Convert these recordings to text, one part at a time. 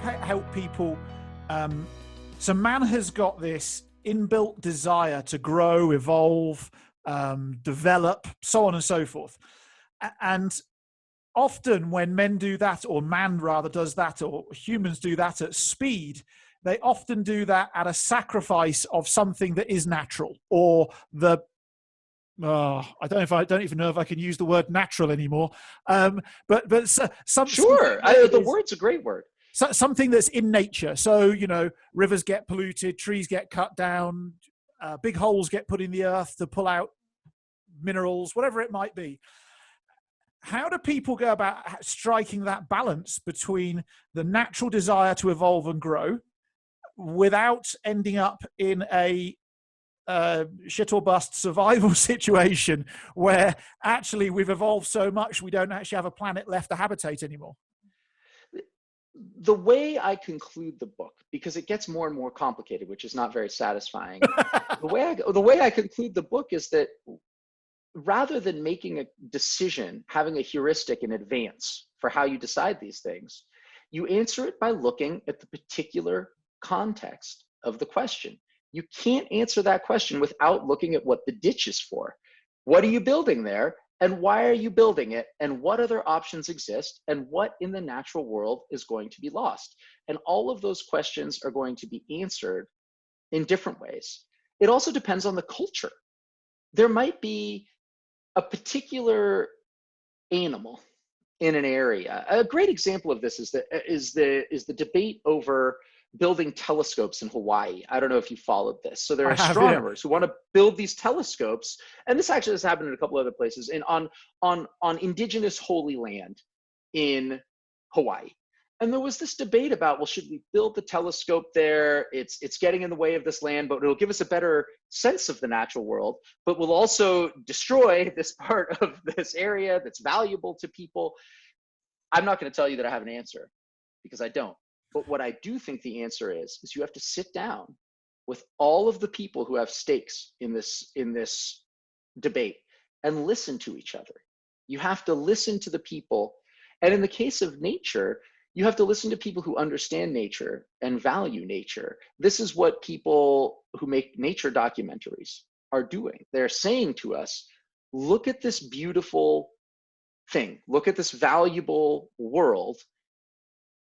help people. So man has got this inbuilt desire to grow, evolve, develop, so on and so forth. And often when men do that, or man rather does that, or humans do that at speed, they often do that at a sacrifice of something that is natural, or I don't even know if I can use the word natural anymore. But sure, the word's a great word. Something that's in nature. So, rivers get polluted, trees get cut down, big holes get put in the earth to pull out minerals, whatever it might be. How do people go about striking that balance between the natural desire to evolve and grow without ending up in a shit or bust survival situation where actually we've evolved so much we don't actually have a planet left to habitate anymore? The way I conclude the book, because it gets more and more complicated, which is not very satisfying. The way I conclude the book is that rather than making a decision, having a heuristic in advance for how you decide these things, you answer it by looking at the particular context of the question. You can't answer that question without looking at what the ditch is for. What are you building there? And why are you building it? And what other options exist? And what in the natural world is going to be lost? And all of those questions are going to be answered in different ways. It also depends on the culture. There might be a particular animal in an area. A great example of this is the debate over building telescopes in Hawaii. I don't know if you followed this. So there are astronomers who want to build these telescopes, and this actually has happened in a couple other places, on indigenous holy land in Hawaii. And there was this debate about, well, should we build the telescope there? It's getting in the way of this land, but it'll give us a better sense of the natural world, but will also destroy this part of this area that's valuable to people. I'm not going to tell you that I have an answer, because I don't. But what I do think the answer is you have to sit down with all of the people who have stakes in this debate and listen to each other. You have to listen to the people. And in the case of nature, you have to listen to people who understand nature and value nature. This is what people who make nature documentaries are doing. They're saying to us, look at this beautiful thing. Look at this valuable world.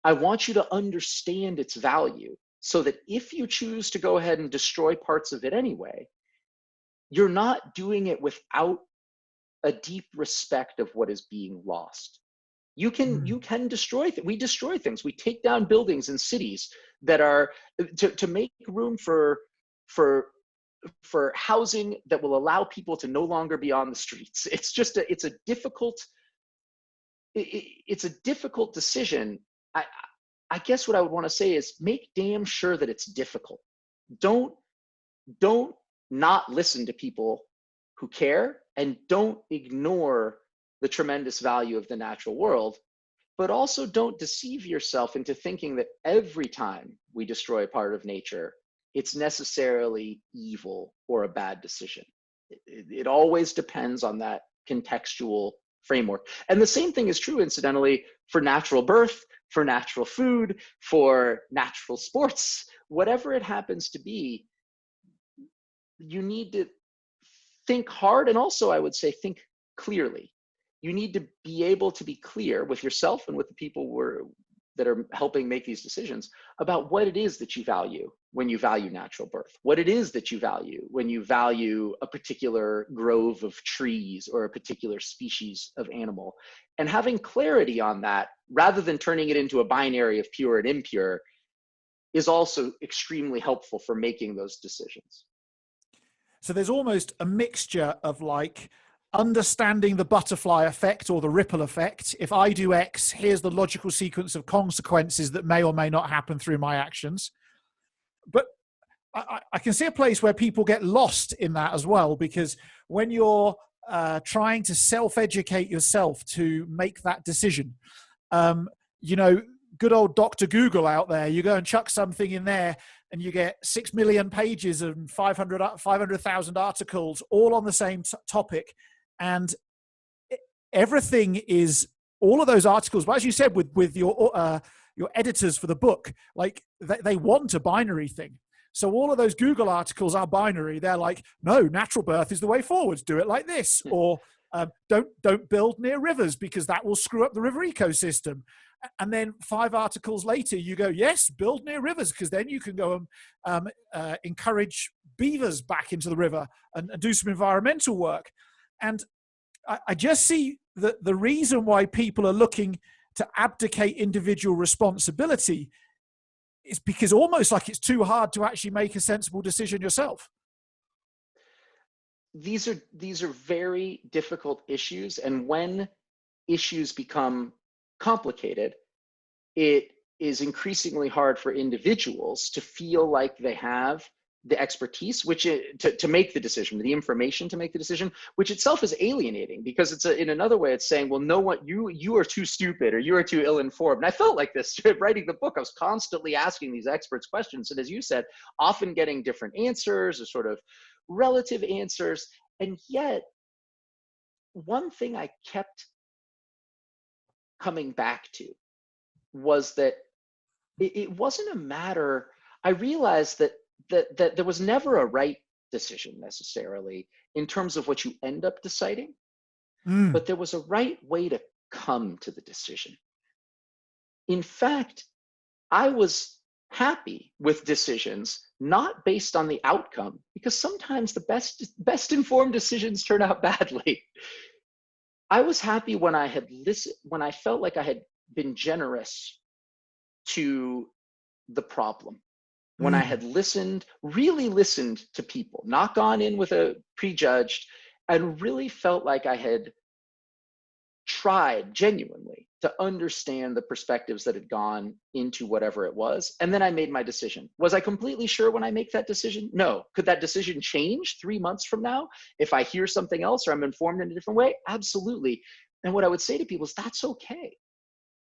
I want you to understand its value so that if you choose to go ahead and destroy parts of it anyway, you're not doing it without a deep respect of what is being lost. You can destroy we destroy things. We take down buildings in cities that are to make room for housing that will allow people to no longer be on the streets. It's a difficult decision. I guess what I would want to say is make damn sure that it's difficult. Don't not listen to people who care, and don't ignore the tremendous value of the natural world, but also don't deceive yourself into thinking that every time we destroy a part of nature, it's necessarily evil or a bad decision. It always depends on that contextual framework. And the same thing is true, incidentally, for natural birth, for natural food, for natural sports, whatever it happens to be. You need to think hard, and also I would say think clearly. You need to be able to be clear with yourself and with the people that are helping make these decisions about what it is that you value when you value natural birth, what it is that you value when you value a particular grove of trees or a particular species of animal. And having clarity on that, rather than turning it into a binary of pure and impure, is also extremely helpful for making those decisions. So there's almost a mixture of like understanding the butterfly effect or the ripple effect. If I do X, here's the logical sequence of consequences that may or may not happen through my actions. But I can see a place where people get lost in that as well, because when you're trying to self-educate yourself to make that decision, good old Dr. Google out there, you go and chuck something in there and you get 6 million pages and 500,000 articles all on the same topic. And everything is, all of those articles, but as you said, with your your editors for the book, like they want a binary thing. So all of those Google articles are binary. They're like, no, natural birth is the way forward. Do it like this. Or don't build near rivers because that will screw up the river ecosystem. And then 5 articles later, you go, yes, build near rivers, because then you can go and encourage beavers back into the river and do some environmental work. And I just see that the reason why people are looking to abdicate individual responsibility is because almost like it's too hard to actually make a sensible decision yourself. These are very difficult issues, and when issues become complicated, it is increasingly hard for individuals to feel like they have the expertise, to make the decision, the information to make the decision, which itself is alienating, because it's in another way, it's saying, well, no, what you are too stupid, or you are too ill-informed. And I felt like this writing the book. I was constantly asking these experts questions, and as you said, often getting different answers or sort of relative answers. And yet, one thing I kept coming back to was that it wasn't a matter. I realized that there was never a right decision necessarily in terms of what you end up deciding, but there was a right way to come to the decision. In fact, I was happy with decisions not based on the outcome, because sometimes the best informed decisions turn out badly. I was happy when I had listened, when I felt like I had been generous to the problem, when I had really listened to people, not gone in with a prejudged, and really felt like I had tried genuinely to understand the perspectives that had gone into whatever it was. And then I made my decision. Was I completely sure when I make that decision? No. Could that decision change 3 months from now if I hear something else or I'm informed in a different way? Absolutely. And what I would say to people is that's okay.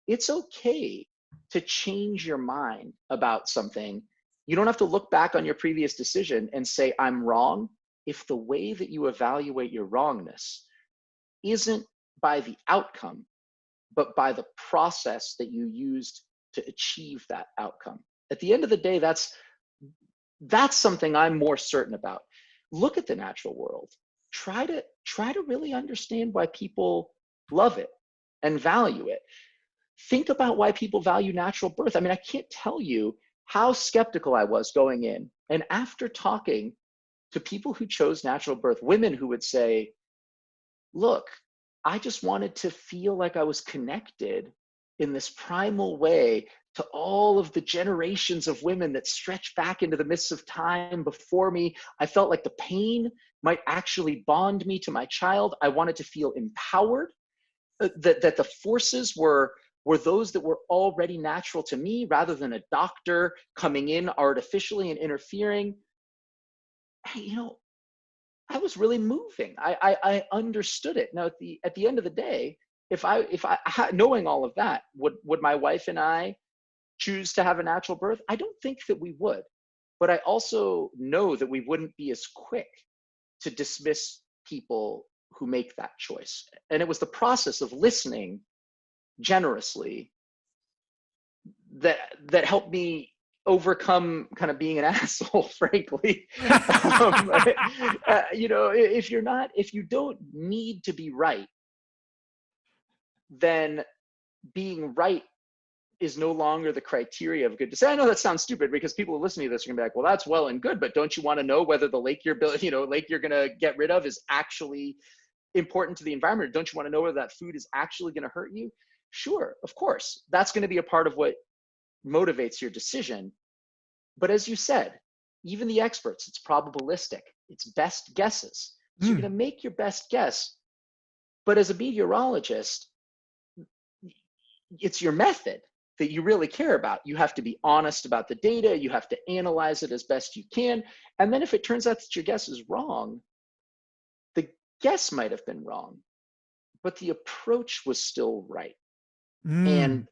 It's okay to change your mind about something. You don't have to look back on your previous decision and say, I'm wrong, if the way that you evaluate your wrongness isn't by the outcome, but by the process that you used to achieve that outcome. At the end of the day, that's something I'm more certain about. Look at the natural world. Try to really understand why people love it and value it. Think about why people value natural birth. I mean, I can't tell you how skeptical I was going in. And after talking to people who chose natural birth, women who would say, look, I just wanted to feel like I was connected in this primal way to all of the generations of women that stretch back into the mists of time before me. I felt like the pain might actually bond me to my child. I wanted to feel empowered, that the forces were those that were already natural to me, rather than a doctor coming in artificially and interfering. Hey, I was really moving. I understood it. Now, at the end of the day, if I knowing all of that, would my wife and I choose to have a natural birth? I don't think that we would, but I also know that we wouldn't be as quick to dismiss people who make that choice. And it was the process of listening generously that helped me overcome kind of being an asshole, frankly. If you don't need to be right, then being right is no longer the criteria of good decision. I know that sounds stupid, because people who listen to this are gonna be like, well, that's well and good, but don't you want to know whether the lake you're gonna get rid of is actually important to the environment? Or don't you want to know whether that food is actually gonna hurt you? Sure, of course, that's gonna be a part of what motivates your decision. But as you said, even the experts, it's probabilistic, it's best guesses. So you're going to make your best guess. But as a meteorologist, it's your method that you really care about. You have to be honest about the data, you have to analyze it as best you can. And then if it turns out that your guess is wrong, the guess might have been wrong, but the approach was still right. And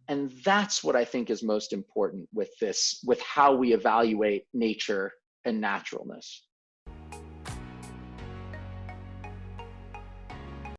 that's what I think is most important with this, with how we evaluate nature and naturalness.